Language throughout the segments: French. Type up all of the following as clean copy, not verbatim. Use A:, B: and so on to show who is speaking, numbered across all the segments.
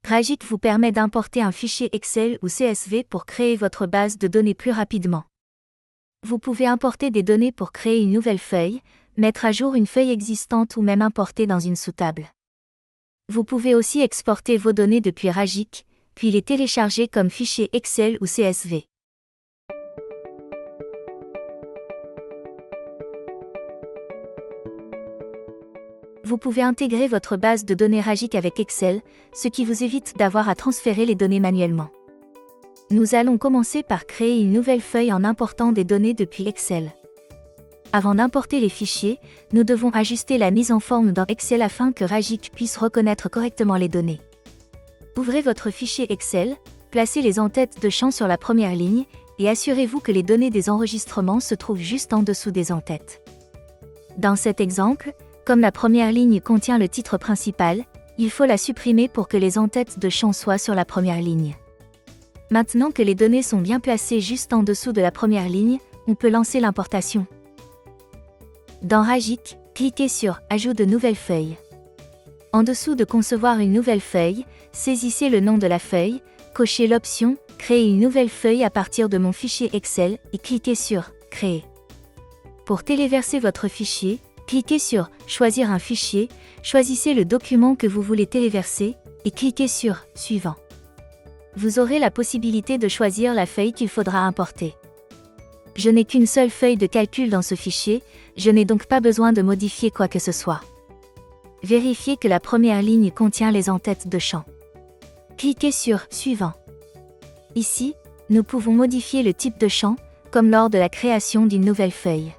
A: Ragic vous permet d'importer un fichier Excel ou CSV pour créer votre base de données plus rapidement. Vous pouvez importer des données pour créer une nouvelle feuille, mettre à jour une feuille existante ou même importer dans une sous-table. Vous pouvez aussi exporter vos données depuis Ragic, puis les télécharger comme fichier Excel ou CSV. Vous pouvez intégrer votre base de données Ragic avec Excel, ce qui vous évite d'avoir à transférer les données manuellement. Nous allons commencer par créer une nouvelle feuille en important des données depuis Excel. Avant d'importer les fichiers, nous devons ajuster la mise en forme dans Excel afin que Ragic puisse reconnaître correctement les données. Ouvrez votre fichier Excel, placez les en-têtes de champ sur la première ligne, et assurez-vous que les données des enregistrements se trouvent juste en dessous des en-têtes. Dans cet exemple, comme la première ligne contient le titre principal, il faut la supprimer pour que les en-têtes de champ soient sur la première ligne. Maintenant que les données sont bien placées juste en dessous de la première ligne, on peut lancer l'importation. Dans Ragic, cliquez sur « Ajout de nouvelle feuille ». En dessous de « Concevoir une nouvelle feuille », saisissez le nom de la feuille, cochez l'option « Créer une nouvelle feuille à partir de mon fichier Excel » et cliquez sur « Créer ». Pour téléverser votre fichier, cliquez sur « Choisir un fichier », choisissez le document que vous voulez téléverser, et cliquez sur « Suivant ». Vous aurez la possibilité de choisir la feuille qu'il faudra importer. Je n'ai qu'une seule feuille de calcul dans ce fichier, je n'ai donc pas besoin de modifier quoi que ce soit. Vérifiez que la première ligne contient les en-têtes de champ. Cliquez sur « Suivant ». Ici, nous pouvons modifier le type de champ, comme lors de la création d'une nouvelle feuille.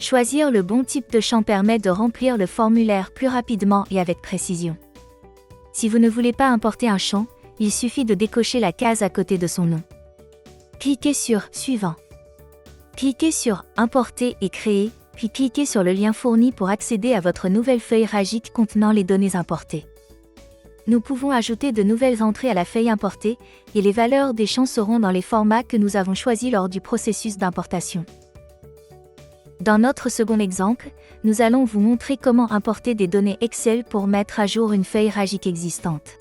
A: Choisir le bon type de champ permet de remplir le formulaire plus rapidement et avec précision. Si vous ne voulez pas importer un champ, il suffit de décocher la case à côté de son nom. Cliquez sur « Suivant ». Cliquez sur « Importer et créer », puis cliquez sur le lien fourni pour accéder à votre nouvelle feuille Ragic contenant les données importées. Nous pouvons ajouter de nouvelles entrées à la feuille importée, et les valeurs des champs seront dans les formats que nous avons choisis lors du processus d'importation. Dans notre second exemple, nous allons vous montrer comment importer des données Excel pour mettre à jour une feuille Ragic existante.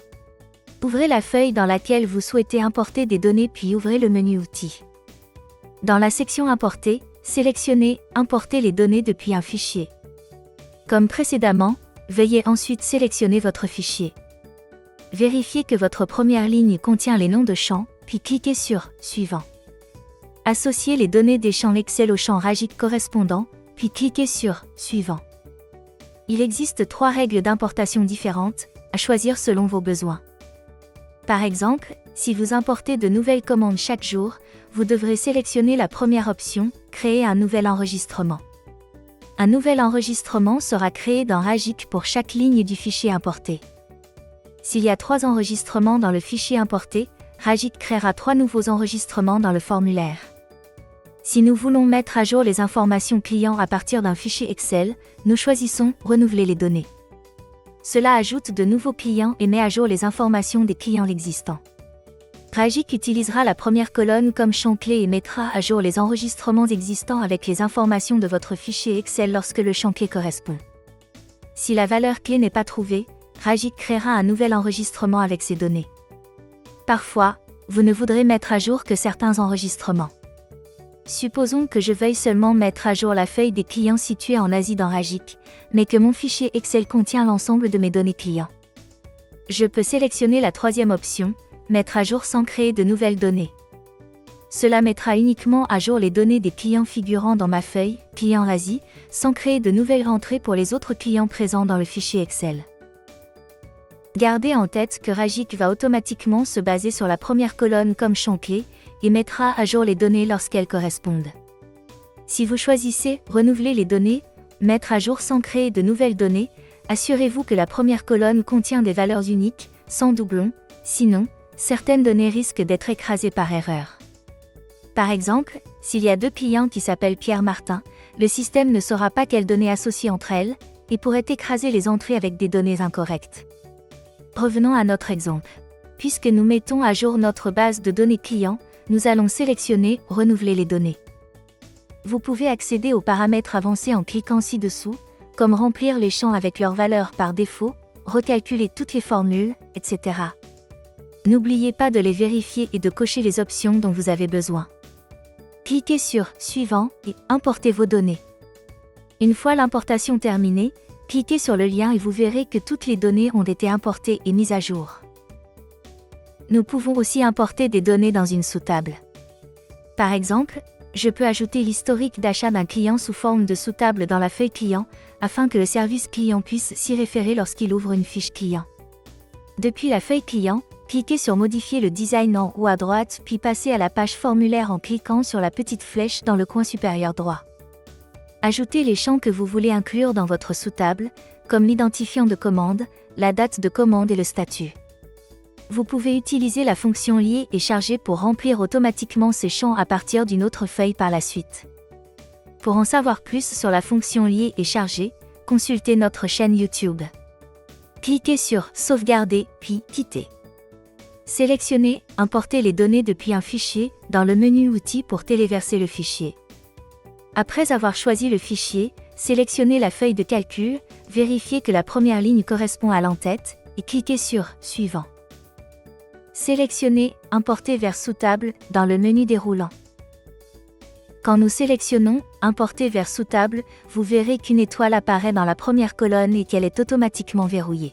A: Ouvrez la feuille dans laquelle vous souhaitez importer des données puis ouvrez le menu Outils. Dans la section Importer, sélectionnez « Importer les données depuis un fichier ». Comme précédemment, veuillez ensuite sélectionner votre fichier. Vérifiez que votre première ligne contient les noms de champs, puis cliquez sur « Suivant ». Associez les données des champs Excel au champ Ragic correspondant, puis cliquez sur « Suivant ». Il existe 3 règles d'importation différentes, à choisir selon vos besoins. Par exemple, si vous importez de nouvelles commandes chaque jour, vous devrez sélectionner la première option « Créer un nouvel enregistrement ». Un nouvel enregistrement sera créé dans Ragic pour chaque ligne du fichier importé. S'il y a 3 enregistrements dans le fichier importé, Ragic créera 3 nouveaux enregistrements dans le formulaire. Si nous voulons mettre à jour les informations clients à partir d'un fichier Excel, nous choisissons « Renouveler les données ». Cela ajoute de nouveaux clients et met à jour les informations des clients existants. Ragic utilisera la première colonne comme champ clé et mettra à jour les enregistrements existants avec les informations de votre fichier Excel lorsque le champ clé correspond. Si la valeur clé n'est pas trouvée, Ragic créera un nouvel enregistrement avec ces données. Parfois, vous ne voudrez mettre à jour que certains enregistrements. Supposons que je veuille seulement mettre à jour la feuille des clients située en Asie dans Ragic, mais que mon fichier Excel contient l'ensemble de mes données clients. Je peux sélectionner la troisième option, mettre à jour sans créer de nouvelles données. Cela mettra uniquement à jour les données des clients figurant dans ma feuille, client Asie, sans créer de nouvelles rentrées pour les autres clients présents dans le fichier Excel. Gardez en tête que Ragic va automatiquement se baser sur la première colonne comme champ clé, et mettra à jour les données lorsqu'elles correspondent. Si vous choisissez « Renouveler les données », mettre à jour sans créer de nouvelles données, assurez-vous que la première colonne contient des valeurs uniques, sans doublons, sinon, certaines données risquent d'être écrasées par erreur. Par exemple, s'il y a 2 clients qui s'appellent Pierre Martin, le système ne saura pas quelles données associer entre elles, et pourrait écraser les entrées avec des données incorrectes. Revenons à notre exemple. Puisque nous mettons à jour notre base de données clients, nous allons sélectionner « Renouveler les données ». Vous pouvez accéder aux paramètres avancés en cliquant ci-dessous, comme remplir les champs avec leurs valeurs par défaut, recalculer toutes les formules, etc. N'oubliez pas de les vérifier et de cocher les options dont vous avez besoin. Cliquez sur « Suivant » et « Importez vos données ». Une fois l'importation terminée, cliquez sur le lien et vous verrez que toutes les données ont été importées et mises à jour. Nous pouvons aussi importer des données dans une sous-table. Par exemple, je peux ajouter l'historique d'achat d'un client sous forme de sous-table dans la feuille client, afin que le service client puisse s'y référer lorsqu'il ouvre une fiche client. Depuis la feuille client, cliquez sur Modifier le design en haut à droite puis passez à la page formulaire en cliquant sur la petite flèche dans le coin supérieur droit. Ajoutez les champs que vous voulez inclure dans votre sous-table, comme l'identifiant de commande, la date de commande et le statut. Vous pouvez utiliser la fonction Lier et Charger pour remplir automatiquement ces champs à partir d'une autre feuille par la suite. Pour en savoir plus sur la fonction Lier et Charger, consultez notre chaîne YouTube. Cliquez sur Sauvegarder, puis Quitter. Sélectionnez Importer les données depuis un fichier dans le menu Outils pour téléverser le fichier. Après avoir choisi le fichier, sélectionnez la feuille de calcul, vérifiez que la première ligne correspond à l'entête et cliquez sur Suivant. Sélectionnez Importer vers sous-table dans le menu déroulant. Quand nous sélectionnons Importer vers sous-table, vous verrez qu'une étoile apparaît dans la première colonne et qu'elle est automatiquement verrouillée.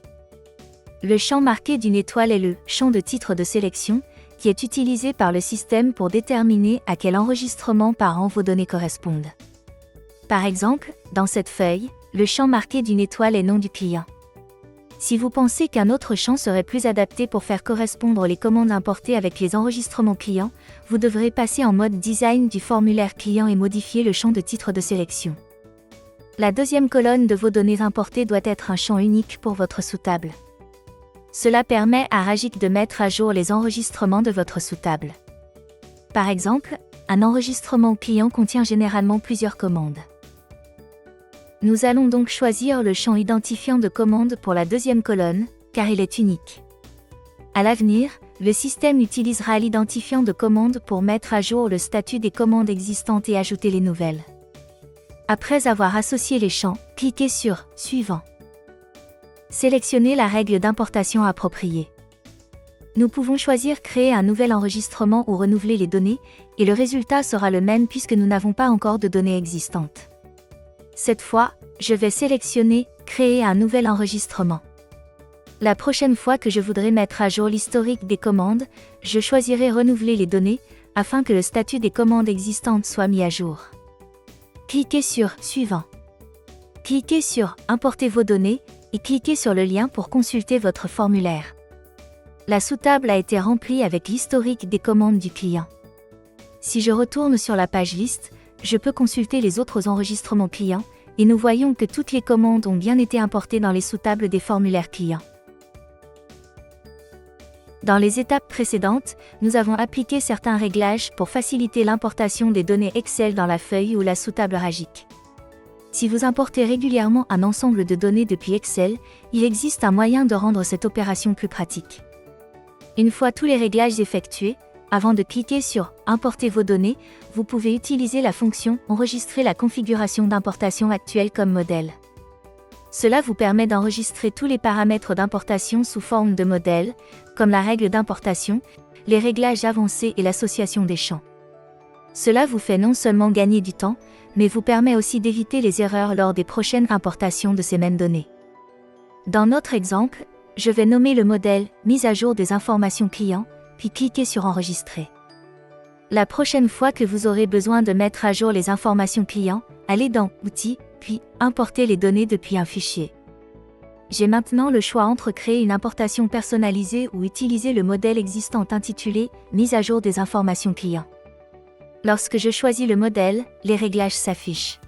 A: Le champ marqué d'une étoile est le champ de titre de sélection, qui est utilisé par le système pour déterminer à quel enregistrement par an vos données correspondent. Par exemple, dans cette feuille, le champ marqué d'une étoile est nom du client. Si vous pensez qu'un autre champ serait plus adapté pour faire correspondre les commandes importées avec les enregistrements clients, vous devrez passer en mode design du formulaire client et modifier le champ de titre de sélection. La deuxième colonne de vos données importées doit être un champ unique pour votre sous-table. Cela permet à Ragic de mettre à jour les enregistrements de votre sous-table. Par exemple, un enregistrement client contient généralement plusieurs commandes. Nous allons donc choisir le champ identifiant de commande pour la deuxième colonne, car il est unique. À l'avenir, le système utilisera l'identifiant de commande pour mettre à jour le statut des commandes existantes et ajouter les nouvelles. Après avoir associé les champs, cliquez sur « Suivant ». Sélectionnez la règle d'importation appropriée. Nous pouvons choisir Créer un nouvel enregistrement ou renouveler les données, et le résultat sera le même puisque nous n'avons pas encore de données existantes. Cette fois, je vais sélectionner Créer un nouvel enregistrement. La prochaine fois que je voudrais mettre à jour l'historique des commandes, je choisirai Renouveler les données, afin que le statut des commandes existantes soit mis à jour. Cliquez sur Suivant. Cliquez sur Importer vos données, et cliquez sur le lien pour consulter votre formulaire. La sous-table a été remplie avec l'historique des commandes du client. Si je retourne sur la page liste, je peux consulter les autres enregistrements clients, et nous voyons que toutes les commandes ont bien été importées dans les sous-tables des formulaires clients. Dans les étapes précédentes, nous avons appliqué certains réglages pour faciliter l'importation des données Excel dans la feuille ou la sous-table Ragic. Si vous importez régulièrement un ensemble de données depuis Excel, il existe un moyen de rendre cette opération plus pratique. Une fois tous les réglages effectués, avant de cliquer sur « Importer vos données », vous pouvez utiliser la fonction « Enregistrer la configuration d'importation actuelle comme modèle ». Cela vous permet d'enregistrer tous les paramètres d'importation sous forme de modèle, comme la règle d'importation, les réglages avancés et l'association des champs. Cela vous fait non seulement gagner du temps, mais vous permet aussi d'éviter les erreurs lors des prochaines importations de ces mêmes données. Dans notre exemple, je vais nommer le modèle « Mise à jour des informations clients », puis cliquer sur « Enregistrer ». La prochaine fois que vous aurez besoin de mettre à jour les informations clients, allez dans « Outils », puis « Importer les données depuis un fichier ». J'ai maintenant le choix entre créer une importation personnalisée ou utiliser le modèle existant intitulé « Mise à jour des informations clients ». Lorsque je choisis le modèle, les réglages s'affichent.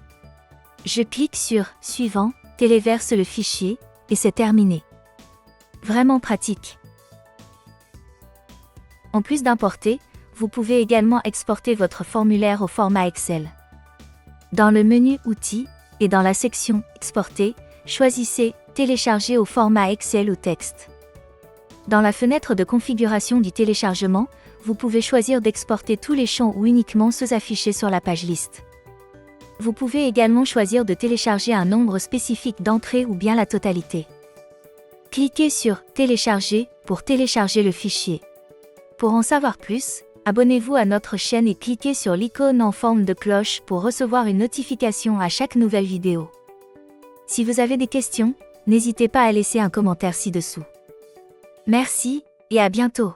A: Je clique sur « Suivant », téléverse le fichier, et c'est terminé. Vraiment pratique. En plus d'importer, vous pouvez également exporter votre formulaire au format Excel. Dans le menu « Outils » et dans la section « Exporter », choisissez « Télécharger au format Excel ou texte ». Dans la fenêtre de configuration du téléchargement, vous pouvez choisir d'exporter tous les champs ou uniquement ceux affichés sur la page liste. Vous pouvez également choisir de télécharger un nombre spécifique d'entrées ou bien la totalité. Cliquez sur « Télécharger » pour télécharger le fichier. Pour en savoir plus, abonnez-vous à notre chaîne et cliquez sur l'icône en forme de cloche pour recevoir une notification à chaque nouvelle vidéo. Si vous avez des questions, n'hésitez pas à laisser un commentaire ci-dessous. Merci, et à bientôt.